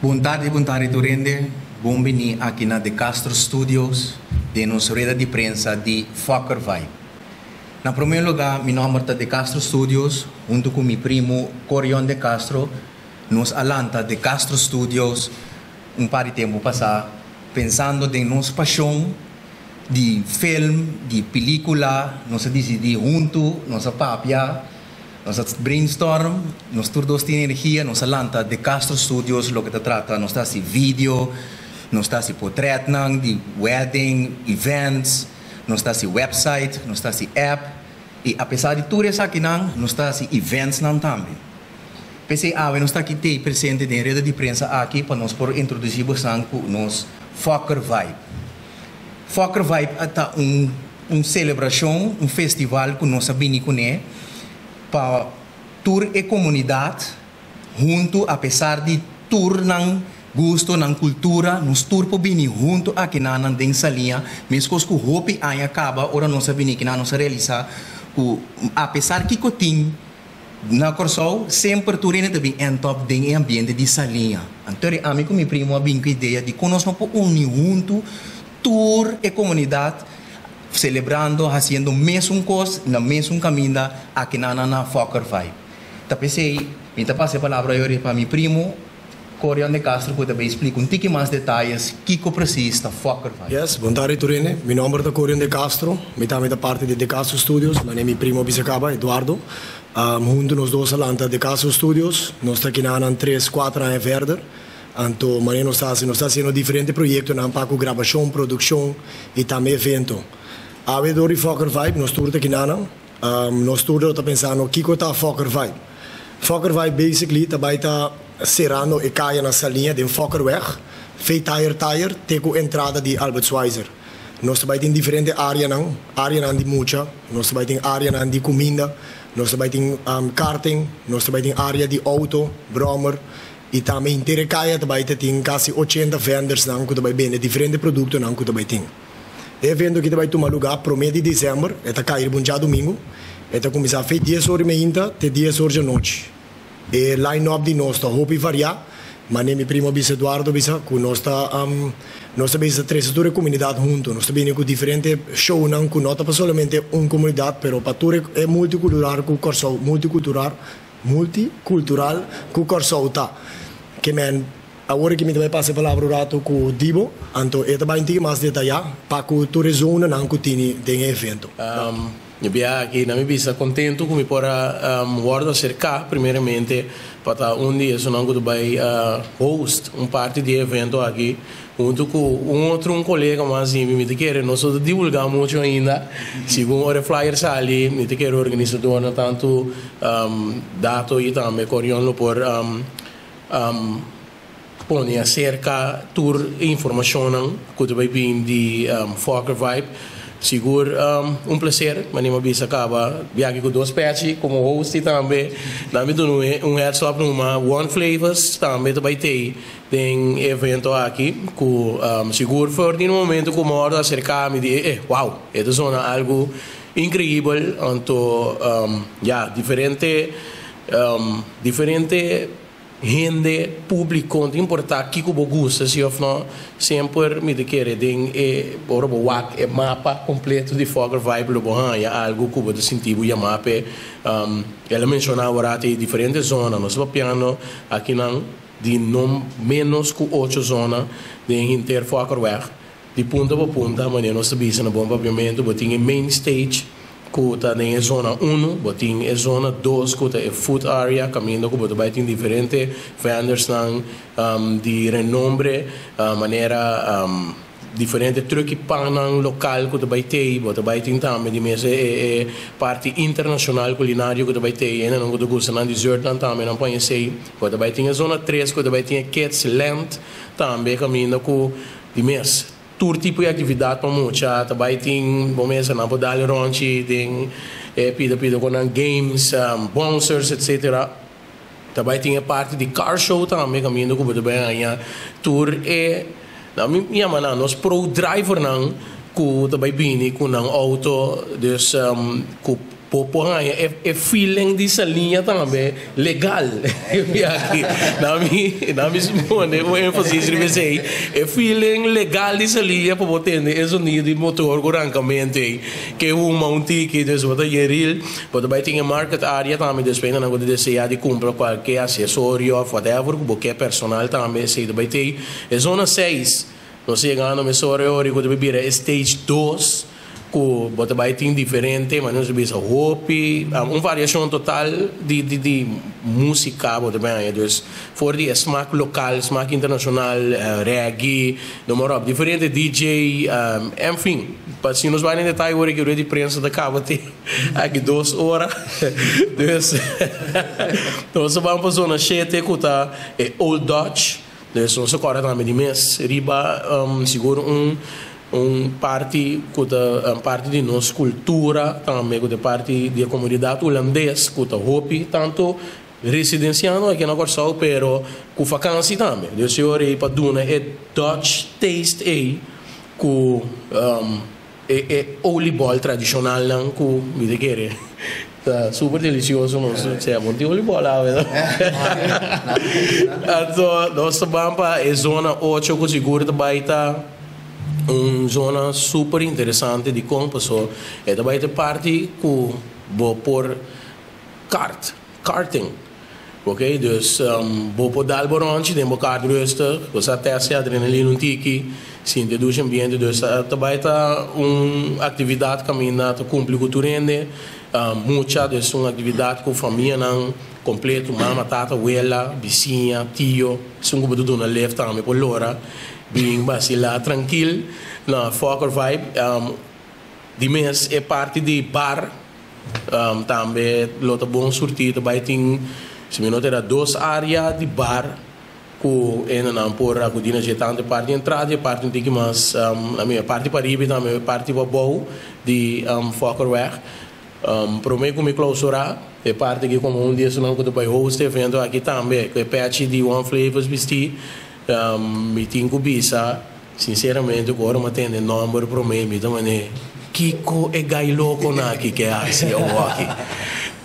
Boa tarde, Turende. Bom-vindo aqui na De Castro Studios, de nossa rede de prensa de Fokker Vibe. Na primeiro lugar, meu nome é De Castro Studios, junto com meu primo Corion De Castro, nos alanta De Castro Studios par de tempo passado, pensando em nossa paixão de filme, de película, nós decidimos junto, nossa papia, nossa brainstorm, nós todos temos energia, nós alanta De Castro Studios, lo que se trata, nós está vídeo, nós está portrait de wedding, events, nós está website, nós está app, e apesar de tudo isso aqui, nós está events também. Pensei, nós está aqui presente na rede de prensa aqui para nós por introduzir o nosso Fokker Vibe. Fokker Vibe é uma celebração, um festival que nós sabemos para tour e comunidade junto, apesar de tour não gosto na cultura, nos tour para vir junto aqui na dessa linha, mesmo que o hope aí acaba, ora nós sabemos que nós realizar, apesar que tem na Corsol, sempre tour ainda bem em top de ambiente de salinha. Então, a mim com meu primo bem com a ideia de que nós não podemos unir junto tour e comunidade celebrando, fazendo o mesmo coisa, no mesmo caminho aqui na Fokker Vibe. Então, pensei, eu passei a palavra para meu primo, Corion De Castro, que também explica um pouquinho mais detalhes que precisa da Fokker Vibe. Yes, boa tarde, Turene. Meu nome é Corion De Castro, eu também da parte de Castro Studios, meu nome é meu primo Bisacaba, Eduardo. Junto nós dois alanta De Castro Studios, nós estamos aqui na 3, 4 anos verder. Então, nós estamos fazendo diferentes projetos, para gravação, produção e também evento. A vedori Fokker Vibe, nós estamos aqui nós estamos pensando o que é a Fokker Vibe. Fokker Vibe, basically, está serrando e caia na salinha de Fokkerweg, tire, teco entrada de Albert Schweitzer. Nós estamos em diferentes áreas, área de mucha, nós estamos em área de comida, nós estamos em karting, nós estamos em área de auto, brommer, e também inteira caia também tem quase 80 vendors que também vendem diferentes produtos que também tem. O evento que vai tomar lugar para o mês de dezembro, está cair bom dia domingo, está começar a 10 horas da manhã até 10 horas da noite. E line-up de nós está roupa e variar, mas meu primo Eduardo que nós está três comunidade junto, nós estamos com diferentes shows, não com nota para somente uma comunidade, mas para tudo é multicultural com Corsol, multicultural com Corsol tá. Que agora que me vai passar a palavra rato com o Dibo, então eu também tenho mais detalhes para que toda a zona não continue tem evento. Eu aqui na minha vista contente com me por guarda cerca primeiramente para um dia se não vai host parte de evento aqui junto com um colega mas me quer nós divulgar muito ainda segundo o flyer ali me quer organizador tanto dato e também Corion por põe acerca tour informação que vai vir de Fokker Vibe. Seguro, prazer, mas não me acaba viagem com dois patches como host também. Também dou heads up numa One Flavors também vai ter tem evento aqui com seguro for no momento como hora acerca me de wow, é zona algo incrível então diferente gente público importa que como gosta se of não sempre me de querer tem mapa completo de Fokker Vibe lo algo que você sentir o mapa ela mencionava tem diferentes zonas nós piano aqui não de não menos que 8 zonas de inter Fokkerweg de ponta para ponta mas nós sabemos na bom papiamento botinha main stage Kuta em zona 1, botin em zona 2, kuta é food area, caminho que botar tem diferentes vendors de renombre, maneira diferente truque panang local que vai ter, botar tem também de mesa parte internacional culinário que vai ter, não que gosta de dessert também não pode ser, botar tem a zona 3, que vai ter Kids Land, também caminho que de mesa tour tipo de atividade para muita também tem vamos na podal ronchi tem pida com games bouncers etc também tem a parte de car show também caminho que também ganha tour na minha mana nós pro driver não que também bini com auto dus com é feeling dessa linha também legal. Na minha o ênfase é feeling legal dessa linha para botar esse sonido de motor com arrancamento que um ticket dus wat je real wat bij dingen market area também despende na coisa de ser de compra qualquer acessório of whatever qualquer personal também se de ter é zona 6 nós chegamos no Sorry quando bebida stage 2 com bota baiting diferente mas não se bisa hopi variação total de música bota bem dus voor die smaak local smaak internacional reggae número diferente DJ enfim para se nos vai em detalhe hoje que eu de prensa da cabo tem aqui 2 horas dus nós vamos para zona 7 que tá Old Dutch dus nós agora também de mês riba seguro parte parte de nossa cultura também com parte da comunidade holandesa com a hopi tanto residenciando aqui na Corsal pero com vacância também o senhor aí para duna é Dutch taste com oliebollen tradicional não com me de querer tá super delicioso não sei bom de oliebollen lá então nossa bampa é zona 8 com seguro também tá zona super interessante de compasso e também tem parte com por karting ok dus por dalboronte tem kart rusta você até se adrenalina um tiki se introduz ambiente dus também tá atividade caminhada cumpre com turende muita dus uma atividade com família não completo mama tata abuela vizinha tio são como tudo na left também por lora being basila tranquilo na Fokker Vibe de mês é parte de bar também lota bom sortir também tem se me nota 2 áreas de bar com não por a codina de tanta parte entrada e parte tem que mais a minha parte para riba também parte para bom de Fokker Weg prometo me clausurar é parte que como dia senão quando vai host evento aqui também que é parte de One Flavors vestir meeting com bisa sinceramente agora me atende número para mim me também Kiko é gai louco na que é assim eu aqui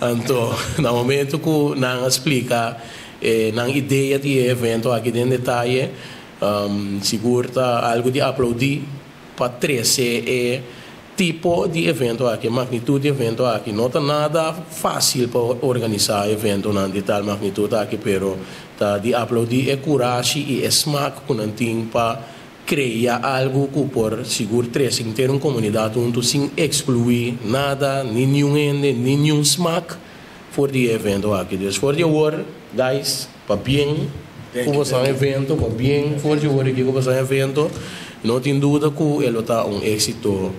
então no momento que não explica não ideia de evento aqui dentro detalhe segura algo de aplaudir para 13 tipo de evento aqui magnitude de evento aqui não está nada fácil para organizar evento não de tal magnitude aqui pero tá de aplaudir é coragem e é smaak com nanting para criar algo que por seguro 3 ter uma comunidade junto sem excluir nada nenhum ende nenhum smaak for the evento aqui dus for the war guys para bem como são evento para bem for the war aqui como são evento não tem dúvida que ele está êxito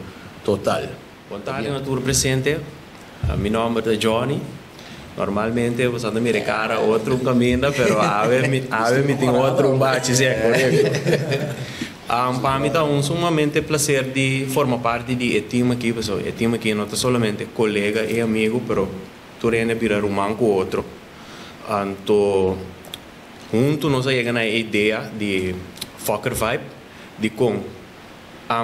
total. Boa tarde, natura presente. Meu nome é Johnny. Normalmente você anda me recara outro caminho, pero ave me tem outro bate, é correto. Para mim está sumamente prazer de formar parte de time aqui, pessoal. É time aqui não é somente colega e amigo, pero tu rende virar um com outro. Então, junto nós chegamos na ideia de Fokker Vibe, de como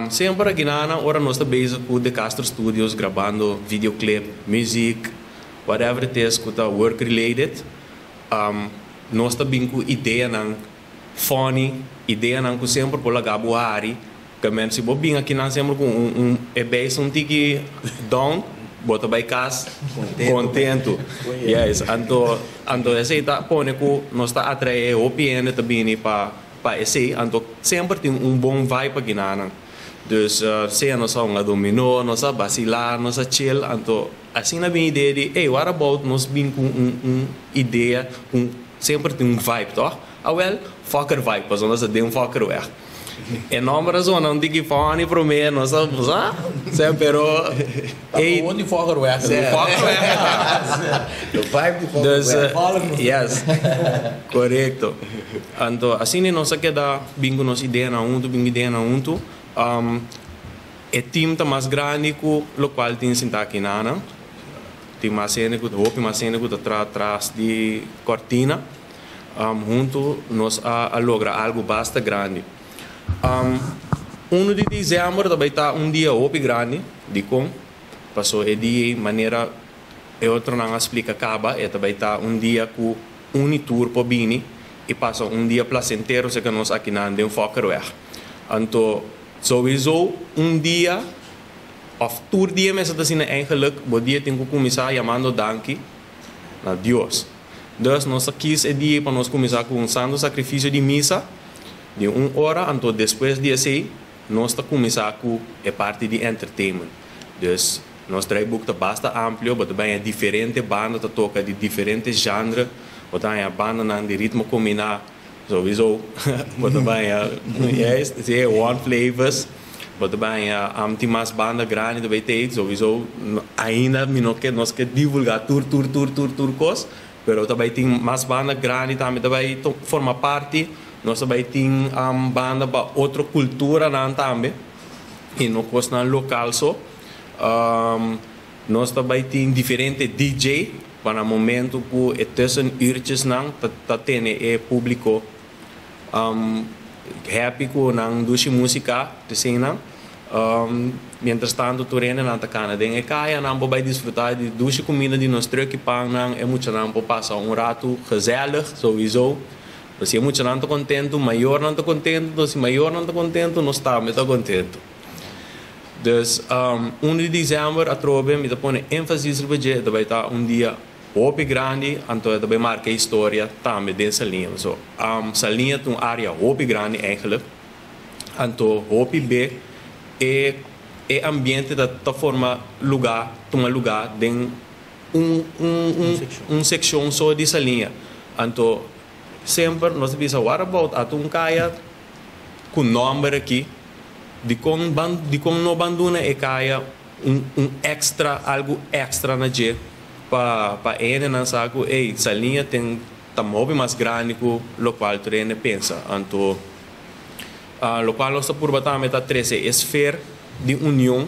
sempre aqui na hora nós estamos bezig com The Castro Studios, gravando videoclip, music, whatever it is, que está work related. Nós estamos bem com ideia não funny, ideia não que sempre por lá gabuari, que men se bobinha aqui não sempre com é base tiki down, bota by casa, contento. Yes, então esse tá pone que nós está atrair opinião também para esse, então sempre tem bom vibe aqui na dus se nós vamos dominó, nós vamos vacilar, nós vamos chill, então assim na minha ideia de, hey, what about nós bem com ideia, sempre tem vibe, tá? Well, Fokker Vibe, mas nós temos Fokker Weg. E nome razão não digo fone para mim, nós vamos sempre onde Fokker Weg, Fokker Weg, o vibe de Fokker Weg, yes, correto. Então assim nós queda bem com nossa ideia na junto, é time tá mais grande que o qual tem sentar aqui na tem mais cena que está atrás de cortina junto nós a logra algo bastante grande 1 de dezembro também está dia grande de com passou de maneira e outro não explica acaba e também tá dia com tour por bini e passa dia placentero se que nós aqui na de focar weg. Então sowieso dia of tour dia mesmo assim eigenlijk o dia tem que começar chamando danke a Deus. Dus nós quis dia para nós começar com santo sacrifício de missa de 1 hora, então depois de assim nós está começar com a parte de entertainment. Dus nós trabalhamos bastante amplo, mas também é diferente banda que toca de diferentes genres, mas também a banda não de ritmo combinado, sowieso, mas também é one flavors, mas também tem mais banda grande também tem, sowieso ainda nós que divulgar tour coisa, mas também tem mais banda grande também forma parte, nós também tem banda para outra cultura também, e não costa local só. Nós também temos diferentes DJ para o momento que é tussen uurtjes não tá tendo é público happy com não duche música te cena mientras tanto tu rene na cana den é caia não vai desfrutar de duche comida de nós truque pang não é muito não passar rato gezellig sowieso se é muito não tá contento maior não tá contento se maior não tá contento nós tá contento. Dus 1 de dezembro a trobe me põe ênfase no budget vai estar dia hoop grande então também marca a história também dessa linha so essa linha tem área hoop grande eigenlijk então hoop B é ambiente da forma lugar um lugar tem seção só dessa linha então sempre nós pensamos what about a caia com número aqui de como não abandona e caia extra algo extra na dia para ele não sabe essa linha tem também mais grande que o qual tu pensa então o qual nós por bater meta 13 esfera de união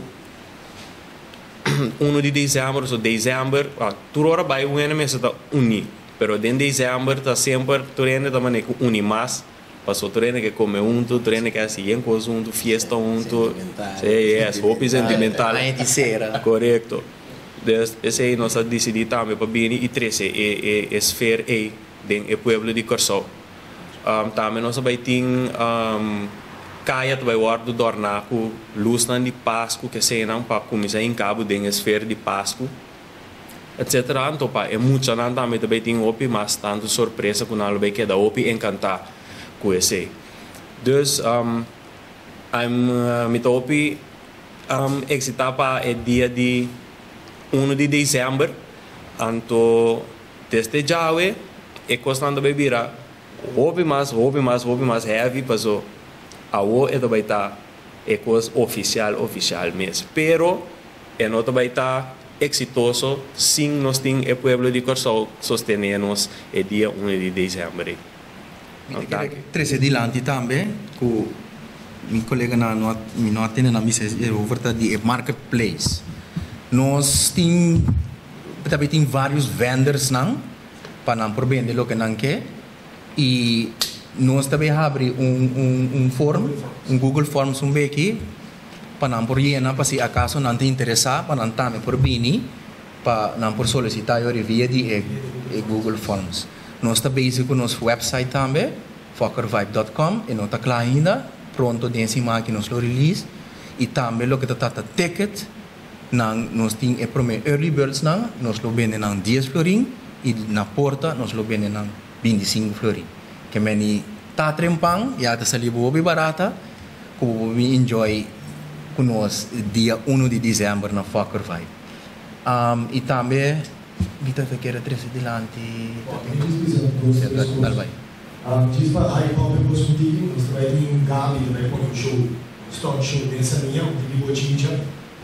1 de dezembro so dezembro tu ora vai o ano mesmo tá unir pero em dezembro tá sempre tu também que unir mais passou treino que come junto, treino que assim coisa junto, fiesta junto, roupa sentimental, correto. Esse aí nós decidimos também para vir e 13 é esfera aí dentro do pueblo de Corsol. Também nós vai ter caia vai guardar dornar com luz de Páscoa que se não para começar em cabo dentro da esfera de Páscoa, etc. Então é muito não também tem opi mas tanto surpresa com algo que dá opi encantar. QSA. Dus me topi excitado para o dia de 1 de dezembro. Então, desde já é constante bebida. Houve mais heavy, passou a o é também tá é coisa oficial mesmo. Pero é não também tá exitoso sim nós tem o pueblo de Corsol sostenernos o dia 1 de dezembro. 13 di lanti também com meu colega não atende na missa over de marketplace nós tem vários vendors não para não por vender o que não quer e nós também abre form Google Forms aqui para não por llenar para se acaso não te interessar para não também por bini para não por solicitar eu via de Google Forms. Nós está basic com nosso website também, fockervibe.com, e nós está claro ainda, pronto de encima que nós lo release, e também o que está ticket, nós temos o primeiro early birds, nós lo vende na 10 florin, e na porta nós lo vende na 25 florin. Que meni tá trempang, e até sali bobi barata, que we enjoy com nós dia 1 de dezembro na Fokker Vibe. E também Vita quer 13 di lanti. Ci fa high pop e cosmetico, nós vai em Gabi, vai pôr show, stone show dessa linha, um tipo de cincha,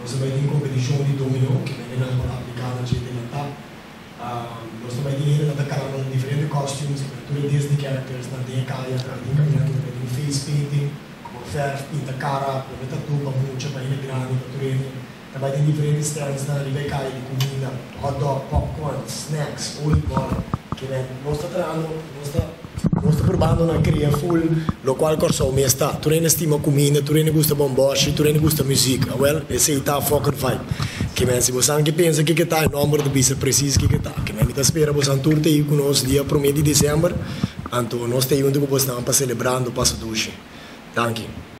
nós vai em competição de domino, que vem na aplicada de dentata. Nós vai ter na cara com diferentes costumes, tudo Disney characters, na tem cara, tem caminhando, tem face painting, como fer, pinta cara, pinta tudo, muita para ir grande, para tudo. Também tem diferentes stands na Rebecca de comida, hot dog, popcorn, snacks, all igual. Que nós estamos provando na cria full, lo qual corso me está. Tu nem estima comida, tu nem gosta bomboche, tu nem gosta música. Well, esse aí tá Fokker Vibe. Que men, se você não pensa que está, o número de bisa preciso que está. Que men, espera você um tour aí conosco dia 1 de dezembro. Então, nós temos um que você está celebrando o passo duche. Thank you.